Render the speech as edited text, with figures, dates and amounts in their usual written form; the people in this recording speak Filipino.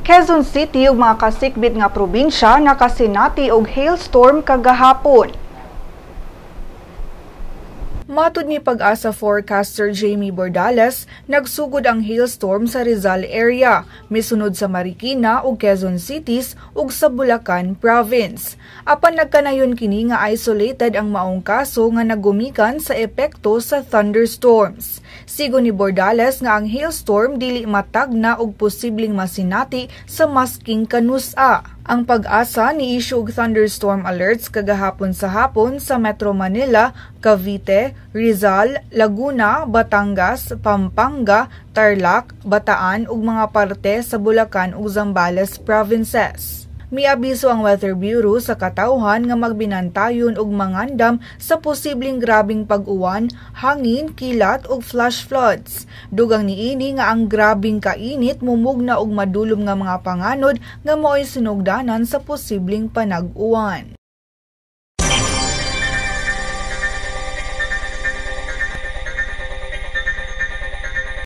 Quezon City ug mga kasikbit nga probinsya nakasinati og hailstorm kagahapon. Matud ni Pag-asa forecaster Jamie Bordales, nagsugod ang hailstorm sa Rizal area, misunod sa Marikina ug Quezon Cities ug sa Bulacan Province. Apan nagkanayon kini nga isolated ang maong kaso nga nagumikan sa epekto sa thunderstorms. Sigon ni Bordales nga ang hailstorm dili matagna og posibleng masinati sa masking kanusa. Ang Pag-asa ni-issue og thunderstorm alerts kagahapon sa hapon sa Metro Manila, Cavite, Rizal, Laguna, Batangas, Pampanga, Tarlac, Bataan ug mga parte sa Bulacan ug Zambales provinces. Miabiso ang Weather Bureau sa katawhan nga magbinantayon og mangandam sa posibleng grabing pag-uwan, hangin, kilat ug flash floods. Dugang niini nga ang grabing kainit mumugna og madulom nga mga panganod nga mo'y sinugdanan sa posibleng panag-uwan.